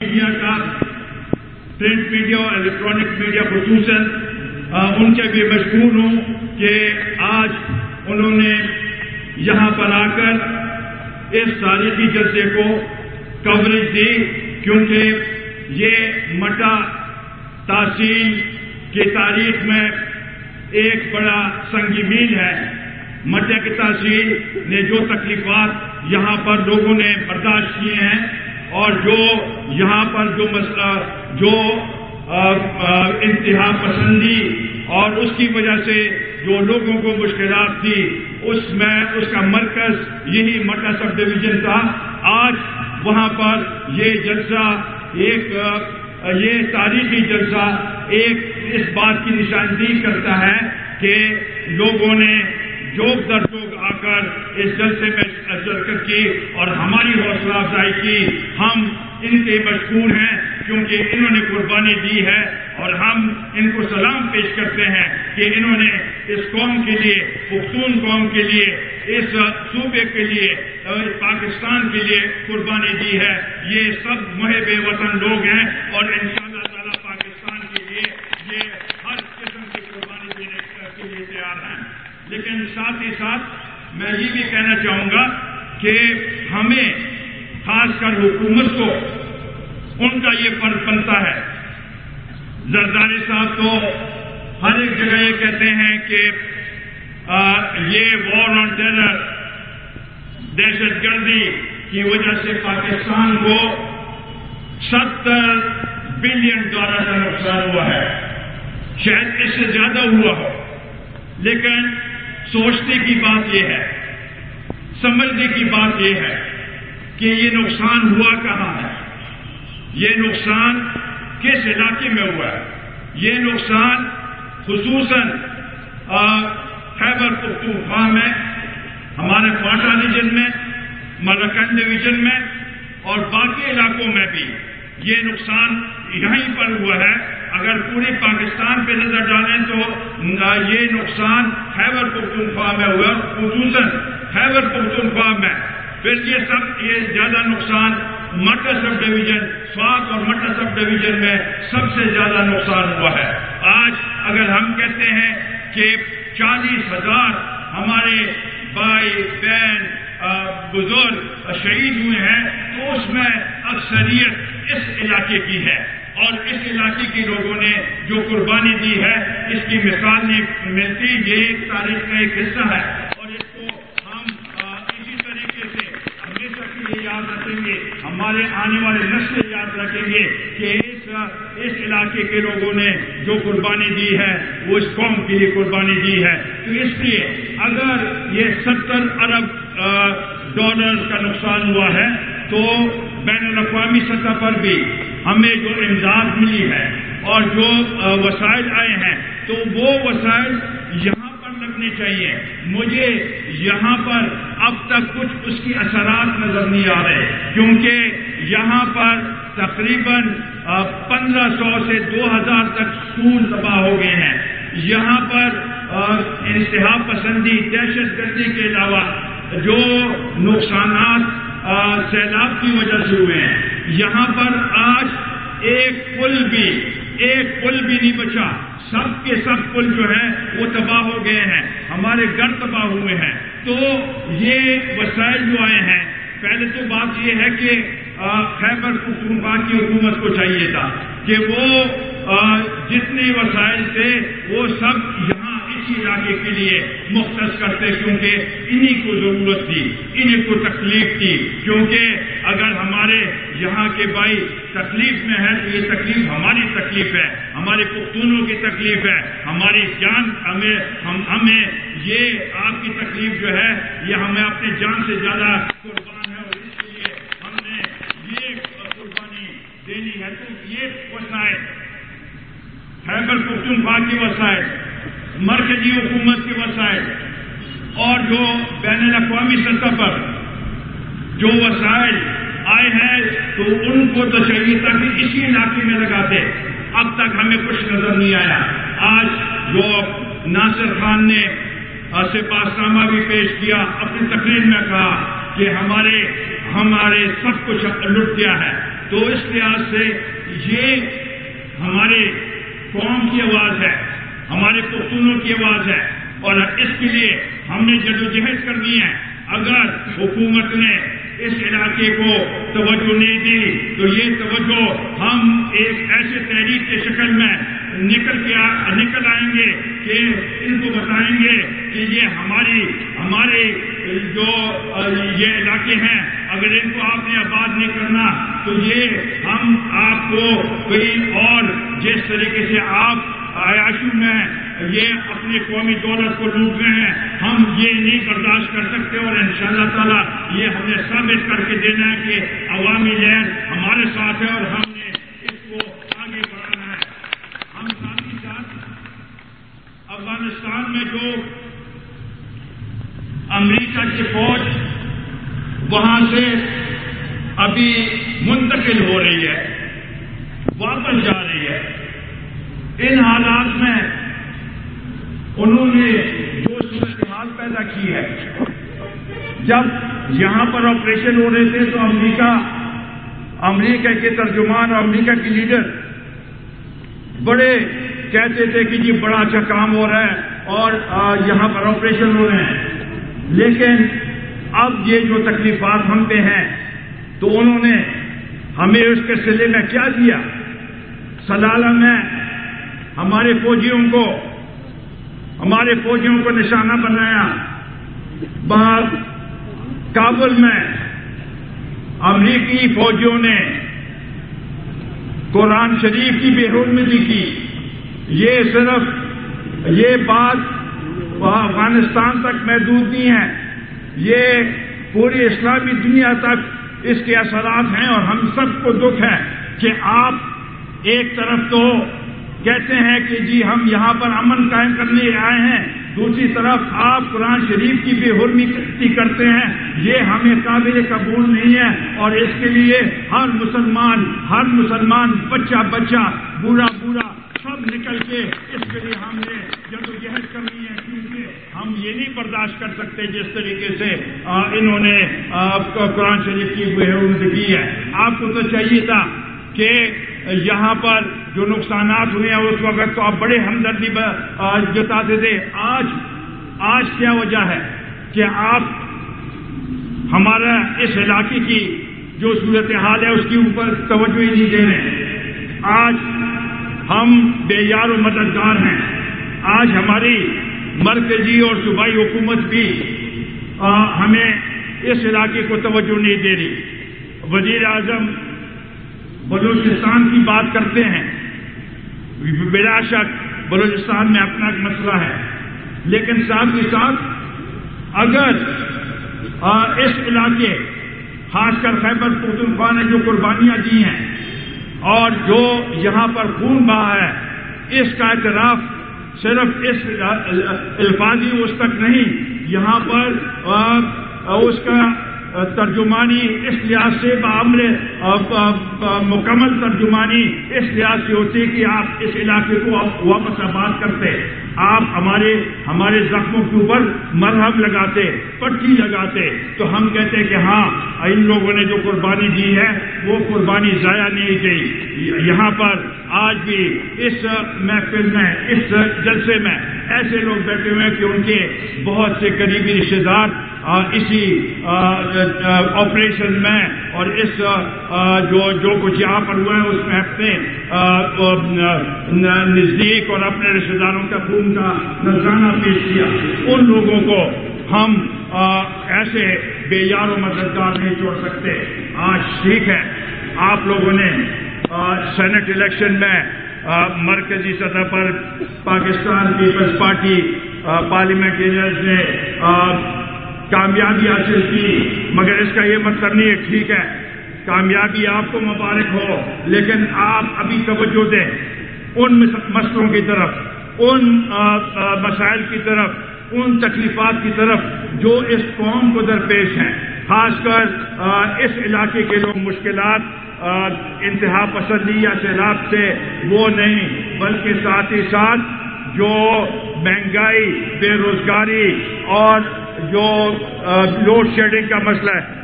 Media کا، print media اور electronic media خصوصاً ان کے بھی مشکور ہوں کہ آج انہوں نے یہاں پر آ کر اس تاریخی جلسے کو کوریج دی، کیونکہ یہ مٹا تحصیل کی تاریخ میں ایک بڑا سنگ میل ہے۔ مٹا کی تحصیل نے جو تکلیفات یہاں پر لوگوں نے برداشت کیے ہیں اور جو یہاں پر جو مسئلہ جو انتہا پسندی اور اس کی وجہ سے جو لوگوں کو مشکلات تھی، اس کا مرکز یہی مٹا سب ڈویژن تھا۔ آج وہاں پر یہ جلسہ یہ تاریخی جلسہ اس بات کی نشاندہی کرتا ہے کہ لوگوں نے جوگ در جوگ آ کر اس جلسے میں شرکت کی اور ہماری حوصلہ افزائی کی۔ ہم ان کے مشکور ہیں کیونکہ انہوں نے قربانی دی ہے اور ہم ان کو سلام پیش کرتے ہیں کہ انہوں نے اس قوم کے لیے، پختون قوم کے لیے، اس صوبے کے لیے، پاکستان کے لیے قربانی دی ہے۔ یہ سب محب وطن لوگ ہیں اور انشاءاللہ تعالی پاکستان کے لیے یہ ہر قسم کی قربانی دینے کے لیے تیار ہیں۔ لیکن ساتھ ہی ساتھ میں یہ بھی کہنا چاہوں گا کہ ہمیں خاص کر حکومت کو ان کا یہ فرض بنتا ہے۔ زرداری صاحب تو ہر ایک جگہ یہ کہتے ہیں کہ یہ وار آن ٹیرر، دہشت گردی کی وجہ سے پاکستان کو $70 بلین کا نقصان ہوا ہے، شاید اس سے زیادہ ہوا ہو، لیکن سوچنے کی بات یہ ہے، سمجھنے کی بات یہ ہے کہ یہ نقصان ہوا کہاں ہے، یہ نقصان کس علاقے میں ہوا ہے۔ یہ نقصان خصوصاً خیبر پختونخوا میں، ہمارے کوئٹہ ریجن میں، ملکن ڈویژن میں اور باقی علاقوں میں بھی یہ نقصان یہیں پر ہوا ہے۔ اگر پورے پاکستان پہ نظر ڈالیں تو یہ نقصان خیبر پختونخوا میں ہوا، خصوصاً خیبر پختونخوا میں۔ پھر یہ زیادہ نقصان مٹا سب ڈویژن، سوات اور مٹا سب ڈویژن میں سب سے زیادہ نقصان ہوا ہے۔ آج اگر ہم کہتے ہیں کہ 40,000 ہمارے بھائی بہن بزرگ شہید ہوئے ہیں تو اس میں اکثریت اس علاقے کی ہے اور اس علاقے کے لوگوں نے جو قربانی دی ہے اس کی مثال نہیں ملتی۔ یہ ایک تاریخ کا ایک حصہ ہے اور اس کو ہم اسی طریقے سے ہمیشہ کے لیے یاد رکھیں گے، ہمارے آنے والے نسلیں یاد رکھیں گے کہ اس علاقے کے لوگوں نے جو قربانی دی ہے وہ اس قوم کے لیے قربانی دی ہے۔ تو اس لیے اگر یہ $70 ارب کا نقصان ہوا ہے تو بین الاقوامی سطح پر بھی ہمیں جو امداد ملی ہے اور جو وسائل آئے ہیں تو وہ وسائل یہاں پر لگنے چاہیے۔ مجھے یہاں پر اب تک کچھ اس کی اثرات نظر نہیں آ رہے، کیونکہ یہاں پر تقریباً 1500 سے 2000 تک اسکول تباہ ہو گئے ہیں۔ یہاں پر انتہا پسندی، دہشت گردی کے علاوہ جو نقصانات سیلاب کی وجہ سے ہوئے ہیں، یہاں پر آج ایک پل بھی نہیں بچا، سب کے سب پل جو ہیں وہ تباہ ہو گئے ہیں، ہمارے گھر تباہ ہوئے ہیں۔ تو یہ وسائل جو آئے ہیں، پہلے تو بات یہ ہے کہ خیبر پختونخوا کی حکومت کو چاہیے تھا کہ وہ جتنے وسائل تھے وہ سب یہاں اسی علاقے کے لیے مختص کرتے، کیونکہ انہی کو ضرورت تھی، انہی کو تکلیف تھی، کیونکہ اگر ہمارے یہاں کے بھائی تکلیف میں ہے تو یہ تکلیف ہماری تکلیف ہے، ہمارے پختونوں کی تکلیف ہے، ہماری جان ہمیں یہ آپ کی تکلیف جو ہے یہ ہمیں اپنے جان سے زیادہ قربان ہے اور اس لیے ہم نے یہ قربانی دینی ہے۔ تو یہ وسائل، خیبر پختونخوا کی وسائل، مرکزی حکومت کے وسائل اور جو بین الاقوامی سطح پر جو وسائل آئے ہیں تو ان کو تو چاہیے تھا کہ اسی علاقے میں لگاتے، اب تک ہمیں کچھ نظر نہیں آیا۔ آج جو ناصر خان نے سپاس نامہ بھی پیش کیا، اپنی تقریر میں کہا کہ ہمارے سب کچھ لٹ گیا ہے، تو اس لحاظ سے یہ ہمارے قوم کی آواز ہے، ہمارے پختونوں کی آواز ہے، اور اس کے لیے ہم نے جدوجہد کرنی ہے۔ اگر حکومت نے اس علاقے کو توجہ نہیں دی تو یہ توجہ ہم ایک ایسے تحریک کی شکل میں نکل آئیں گے کہ ان کو بتائیں گے کہ یہ ہمارے جو یہ علاقے ہیں، اگر ان کو آپ نے آباد نہیں کرنا تو یہ ہم آپ کو کہیں اور جس طریقے سے آپ عیاشی میں یہ اپنے قومی دولت کو لوٹ رہے ہیں، ہم یہ نہیں برداشت کر سکتے، اور انشاءاللہ تعالی یہ ہم نے ثابت کر کے دینا ہے کہ عوامی لہر ہمارے ساتھ ہے اور ہم نے اس کو آگے بڑھانا ہے۔ ہم ساتھ ہی ساتھ افغانستان میں جو امریکہ کی فوج وہاں سے ابھی منتقل ہو رہی ہے، واپس جا رہی ہے، ان حالات میں انہوں نے جو صورتحال پیدا کی ہے، جب یہاں پر آپریشن ہو رہے تھے تو امریکہ کے ترجمان اور امریکہ کے لیڈر بڑے کہتے تھے کہ یہ بڑا اچھا کام ہو رہا ہے اور یہاں پر آپریشن ہو رہے ہیں، لیکن اب یہ جو تکلیفات ہم پہ ہیں تو انہوں نے ہمیں اس کے سلے میں کیا دیا؟ سلالہ میں ہمارے فوجیوں کو نشانہ بنایا، کابل میں امریکی فوجیوں نے قرآن شریف کی بے حرمتی کی۔ یہ بات افغانستان تک محدود نہیں ہے، یہ پوری اسلامی دنیا تک اس کے اثرات ہیں، اور ہم سب کو دکھ ہے کہ آپ ایک طرف تو کہتے ہیں کہ جی ہم یہاں پر امن قائم کرنے آئے ہیں، دوسری طرف آپ قرآن شریف کی بے حرمتی کرتے ہیں، یہ ہمیں قابل قبول نہیں ہے، اور اس کے لیے ہر مسلمان بچہ بوڑھا سب نکل کے اس کے لیے ہم نے جدوجہد کرنی ہے، کیونکہ ہم یہ نہیں برداشت کر سکتے جس طریقے سے انہوں نے قرآن شریف کی بے حرمتی کی ہے۔ آپ کو تو چاہیے تھا کہ یہاں پر جو نقصانات ہوئے ہیں اس وقت تو آپ بڑے ہمدردی جتاتے تھے، آج کیا وجہ ہے کہ آپ ہمارا اس علاقے کی جو صورتحال ہے اس کے اوپر توجہ ہی نہیں دے رہے؟ آج ہم بے یار و مددگار ہیں، آج ہماری مرکزی اور صوبائی حکومت بھی ہمیں اس علاقے کو توجہ نہیں دے رہی۔ وزیر اعظم بلوچستان کی بات کرتے ہیں، بلا شک بلوچستان میں اپنا ایک مسئلہ ہے، لیکن ساتھ ہی ساتھ اگر اس علاقے خاص کر خیبر پختونخوا نے جو قربانیاں دی ہیں اور جو یہاں پر خون بہا ہے، اس کا اعتراف صرف اس الفاظی اس تک نہیں، یہاں پر اس کا ترجمانی اس لحاظ سے مکمل ترجمانی اس لحاظ سے ہوتی ہے کہ آپ اس علاقے کو واپس آباد کرتے، آپ ہمارے زخموں کے اوپر مرہم لگاتے، پٹی لگاتے، تو ہم کہتے ہیں کہ ہاں ان لوگوں نے جو قربانی دی ہے وہ قربانی ضائع نہیں گئی۔ یہاں پر آج بھی اس محفل میں، اس جلسے میں ایسے لوگ بیٹھے ہوئے ہیں کہ ان کے بہت سے قریبی رشتے دار اسی آپریشن میں اور اس جو کچھ یہاں پر ہوا ہے اس میں اپنے نزدیک اور اپنے رشتے داروں کا خون کا نذرانہ پیش کیا۔ ان لوگوں کو ہم ایسے بے یار و مددگار نہیں چھوڑ سکتے۔ آج ٹھیک ہے آپ لوگوں نے سینٹ الیکشن میں مرکزی سطح پر پاکستان پیپلز پارٹی پارلیمنٹرینز نے کامیابی حاصل کی، مگر اس کا یہ مطلب نہیں ہے ٹھیک ہے کامیابی آپ کو مبارک ہو، لیکن آپ ابھی توجہ دیں ان مسئلوں کی طرف، ان مسائل کی طرف، ان تکلیفات کی طرف جو اس قوم کو درپیش ہیں، خاص کر اس علاقے کے لوگ مشکلات انتہا پسندی یا سیلاب سے وہ نہیں، بلکہ ساتھ ہی ساتھ جو مہنگائی، بے روزگاری اور جو لوڈ شیڈنگ کا مسئلہ ہے